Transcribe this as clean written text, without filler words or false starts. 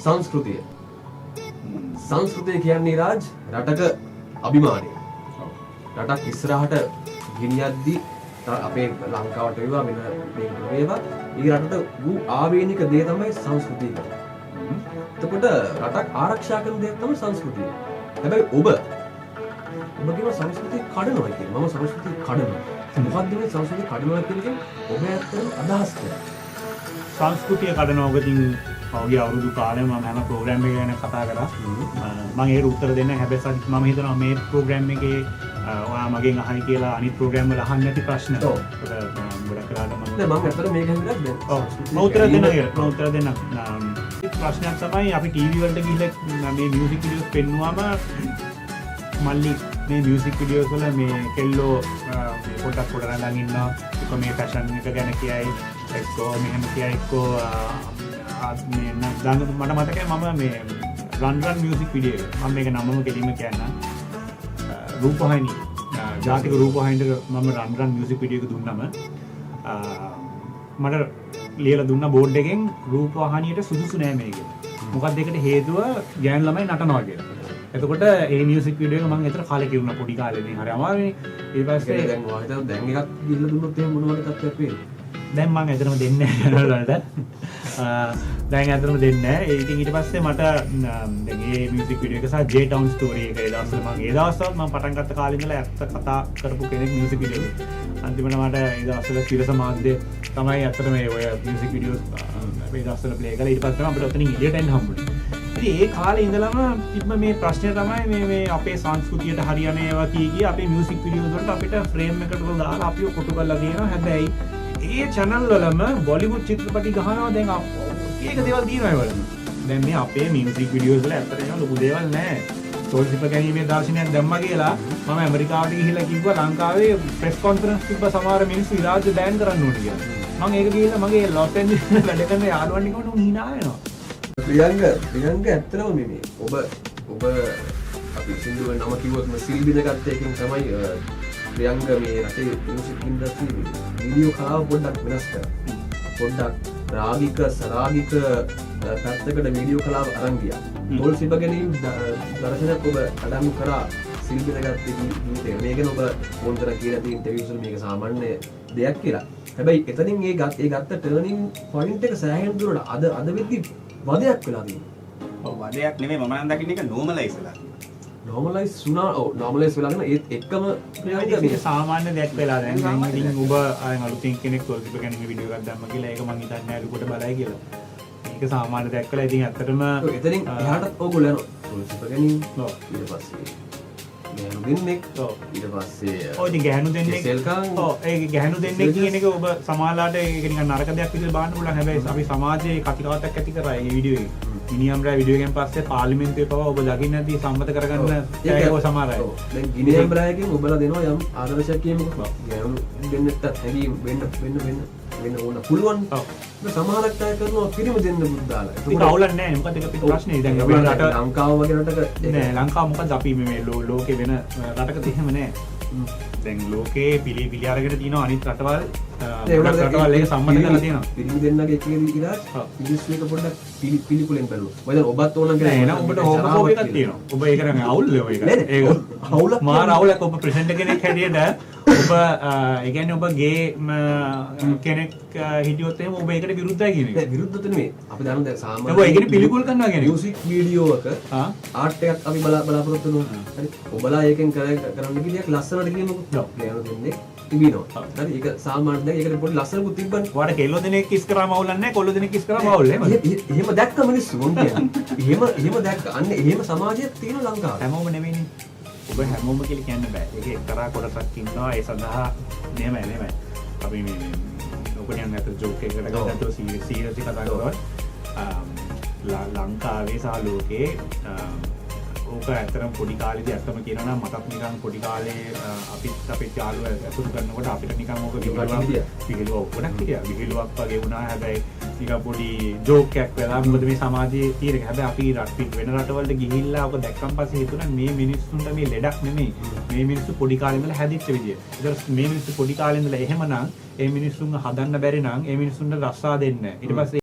සංස්කෘතිය. සංස්කෘතිය කියන්නේ රාජ් රටක අභිමානය. රටක් ඉස්සරහට ගෙනියද්දී අපේ ලංකාවට වේවා වෙන මේක වේවා ඊ රටට වූ ආවේනික දේ තමයි සංස්කෘතිය. එතකොට රටක් ආරක්ෂා කරන දේ තමයි සංස්කෘතිය. හැබැයි ඔබ කියන සංස්කෘතිය කඩනවා කියන්නේ මම සංස්කෘතිය කඩනවා. මොකක්ද මේ සංස්කෘතිය කඩනවා කියන්නේ ඔබ ඇත්තටම අදහස් කරන්නේ. සංස්කෘතිය කඩනවා ඔබකින් පෞගේ අවුරුදු කාලෙම මම හැම ප්‍රෝග්‍රෑම් එකක් ගැන කතා කරා. මම ඒකට උත්තර දෙන්න හැබැයි මම හිතනවා මේ ප්‍රෝග්‍රෑම් එකේ ඔයා මගෙන් අහයි කියලා අනිත් ප්‍රෝග්‍රෑම් වල අහන්නේ නැති ප්‍රශ්න. ඔව්. ගොඩක් වෙලාවට මම ඇත්තට මේක හින්දා දැන් ඔව් මම උත්තර දෙන්න කියලා. මම උත්තර දෙන්න. ප්‍රශ්නයක් තමයි අපි ටීවී වලට ගිහලා මේ මියුසික් වීඩියෝස් පෙන්නුවාම මල්ලි මේ මියුසික් වීඩියෝස් වල මේ කෙල්ලෝ මේ පොඩක් රඳන් ඉන්නවා. ඒක මේ ෆැෂන් එක ගැන කියයි. එක්කෝ මෙහෙම කියයි එක්කෝ මේ මට මතකයි මම මේ රන් මියුසික් වීඩියෝ එක. මම මේක නමම කෙලින්ම කියන්නම්. රූපවාහිනී ජාතික රූපවාහිනියට මම රන් මියුසික් වීඩියෝ එක දුන්නම මට ලියලා දුන්න බෝඩ් එකෙන් රූපවාහිනියට සුදුසු නෑ මේක. මොකක්ද ඒකට හේතුව ගෑනු ළමයි නටනවා කියලා. එතකොට ඒ මියුසික් වීඩියෝ එක මම ඒතර කාලේ කිව්ුණා පොඩි කාලේදී. හරි අමාරුනේ. ඊට පස්සේ දැන් ඔයා හිතන දැන් එකක් ගිහිල්ලා දුන්නොත් එහෙම මොන වගේ තත්ත්වයක් වෙන්නේ? දැන් මම ඇත්තටම දෙන්නේ නැහැ channel වලට. දැන් ඇත්තටම දෙන්නේ නැහැ. ඒකින් ඊට පස්සේ මට දැන් මේ මියුසික් වීඩියෝ එක සහ J Town story එක ඒ දවස්වල මම පටන් ගත්ත කාලේ ඉඳලා ඇත්ත කතා කරපු කෙනෙක් මියුසික් වීඩියෝ එක. අන්තිමට මට ඒ දවස්වල සිරස මාධ්‍ය තමයි ඇත්තටම මේ ඔය මියුසික් වීඩියෝස් මේ දවස්වල ප්ලේ කරලා ඊට පස්සේ තමයි අපිට ඔතනින් එළියට එන්න හම්බුනේ. ඉතින් ඒ කාලේ ඉඳලම තිබ්බ මේ ප්‍රශ්නය තමයි මේ අපේ සංස්කෘතියට හරියන ඒවා කී අපේ මියුසික් වීඩියෝස් වලට අපිට ෆ්‍රේම් එකකට දාලා අපිව කොටු කරලා තියෙනවා. හැබැයි ඒ channel වලම බොලිවුඩ් චිත්‍රපටි ගහනවා දැන් ඒක දේවල් දිනනවා ඒවල. දැන් මේ අපේ මියුසික් වීඩියෝස් වල ඇත්තටම ලොකු දේවල් නැහැ. සෝල්සිප ගැනීමේ දර්ශනයක් දැම්මා කියලා මම ඇමරිකාවට ගිහිල්ලා කිව්වා ලංකාවේ ප්‍රෙස් කොන්ෆරන්ස් තිබ්බ සමහර මිනිස්සු ඉරාජ්‍ය බෑන් කරන්න ඕනේ කියලා. මම ඒක ගිහිල්ලා මගේ ලොස් ඇන්ජලිස් වැඩ කරන යාළුවන්ට කිව්වොත් උන් hina වෙනවා. ප්‍රියංග ඇත්තටම මේ ඔබ අපි සින්දුව නම කිව්වොත් සිල්බිඳගත්ත එකකින් තමයි ප්‍රියංග මේ රටේ මියුසික් ඉන්ඩස්ට්‍රි වීඩියෝ කලාව පොඩ්ඩක් වෙනස් කරා. පොඩ්ඩක් රාගික සරාගික පැත්තකට වීඩියෝ කලාව අරන් ගියා. තොල් සිප ගැනීම දර්ශනයක් ඔබ අඩංගු කරා සිල්බිඳගත්ත ගීතය. මේක ඔබ ෆෝන් කරලා කියලා තියෙන ඉන්ටර්වියුස් වල මේක සාමාන්‍ය දෙයක් කියලා. හැබැයි එතනින් ඒ ගත්ත ටර්නින් පොයින්ට් එක සෑහෙන දුරට අද වෙද්දි වදයක් වෙලා තියෙනවා. ඔව් වදයක් නෙමෙයි මම නම් දකින්න එක නෝමලයිස් වෙලා. නෝමලයිස් වුණා. ඔව් නෝමලයිස් වෙලා ගන්න ඒත් එක්කම මේක සාමාන්‍ය දෙයක් වෙලා දැන් ඉතින් ඔබ අලුතින් කෙනෙක් තොල්සිප ගැනීම වීඩියෝ එකක් දැම්ම කියලා ඒක මං හිතන්නේ නැහැ ලුකට බලයි කියලා. මේක සාමාන්‍ය දෙයක් වෙලා ඉතින් ඇත්තටම එතනින් එහාටත් ඕගොල්ලෝ යනවා. තොල්සිප ගැනීම. ඔව් ඊට පස්සේ ගෑනු දෙන්නෙක්. ඔව් ඊට පස්සේ ඔය ඉතින් ගෑනු දෙන්නෙක්. සෙල්කම්. ඔව් ඒ ගෑනු දෙන්නෙක් කියන එක ඔබ සමාජලාට ඒක නිකන් නරක දෙයක් විදිහට බලන්න පුළුවන්. හැබැයි අපි සමාජයේ කතිකාවතක් ඇති කරා මේ වීඩියෝ එකේ. ගිනියම්රා වීඩියෝ එකෙන් පස්සේ පාර්ලිමේන්තුවේ පවා ඔබ දකින්න නැති සම්මත කරගන්න ඒකව සමහර අය. දැන් ගිනියම්රා එකෙන් ඔබලා දෙනවා යම් ආදර්ශයක් කියමුකෝ. ගෑනු දෙන්නෙක්ට හැදීම් වෙන්න ඕන පුළුවන්. ඔව්. සමහරක් අය කරනවා පිරිමි දෙන්න බුද්ධාලා. ඒක අවුලක් නැහැ. මොකද ඒක අපේ ප්‍රශ්නේ. දැන් අපේ රට ලංකාව වගේ රටක නෑ ලංකාව මොකද අපි මේ ලෝකේ වෙන රටක එහෙම නෑ. දැන් ලෝකේ පිළි අරගෙන තියෙනවා අනිත් රටවල් රටවල් ඒක සම්මත කරලා තියෙනවා. පිරිමි දෙන්නගේ එකේ ඉලා ඉංග්‍රීසි එක පොඩ්ඩක් පිළිකුලෙන් බලුවා. මොකද ඔබත් ඕන කියලා නෑ නේද ඔබට හෝමෝෆෝබ් එකක් තියෙනවා. ඔබ ඒක නම් අවුල් ඒක. ඒක අවුලක් මාර අවුලක් ඔබ ප්‍රෙසෙන්ටර් කෙනෙක් හැටියට ඔබ ඒ කියන්නේ ඔබ ගේ කෙනෙක් හිටියොත් එහෙම ඔබ ඒකට විරුද්ධයි කියන එක. නෑ විරුද්ධද නෙමෙයි. අපි දන්න දැන් සාමාන්‍ය ඔබ ඒ කියන්නේ පිළිකුල් කරනවා කියන්නේ මියුසික් වීඩියෝ එක ආර්ට් එකක් අපි බලාපොරොත්තු වෙනවා. හරි. ඔබලා ඒකෙන් කරන්න කිව්වියක් ලස්සනට කියමුකෝ. ගෑනු දෙන්නේ තිබිනවා. හරි. ඒක සාමාන්‍ය දැන් ඒකට පොඩි ලස්සනකුත් තිබ්බනේ. ඔයාලට කෙල්ලෝ දෙනෙක් කිස් කරාම අවුලක් නැහැ. කොල්ලෝ දෙනෙක් කිස් කරාම අවුල් එහෙමද? එහෙම දැක්ක මිනිස්සු මොන් කියන්නේ. එහෙම දැක්ක. අන්න එහෙම සමාජයක් තියෙන ලංකාවේ. හැමෝම නෙමෙයිනේ. ඔබ හැමෝම කියලා කියන්න බෑ. ඒක එක්තරා කොටසක් ඉන්නවා ඒ සඳහා නෙමෙයි. අපි මේ ඔකනියන් අතර ජෝක් එකකට ගත්තොත් සීරියස් කතා කරනවා. ලංකාවේ සහ ලෝකේ ඕක ඇත්තටම පොඩි කාලේදී අත්තම කියනවා නම් මටත් නිකන් පොඩි කාලේ අපිත් අපේ යාළුවෝ ඇතුළු කරනකොට අපිට නිකන් ඕක විහිළුවක් ගොඩක් හිටියා. විහිළුවක් වගේ වුණා. හැබැයි නිකන් පොඩි ජෝක් එකක් වෙලා මොකද මේ සමාජයේ තියෙන එක. හැබැයි අපි වෙන රටවලට ගිහිල්ලා ඔක දැක්කන් පස්සේ හිතුණා මේ මිනිස්සුන්ට මේ ලෙඩක් නෙමෙයි. මේ මිනිස්සු පොඩි කාලේ ඉඳලා හැදිච්ච විදිය. ඒතර මේ මිනිස්සු පොඩි කාලේ ඉඳලා එහෙමනම් ඒ මිනිස්සුන්ව හදන්න බැරි නම් ඒ මිනිස්සුන්ට රස්සා දෙන්න. ඊට පස්සේ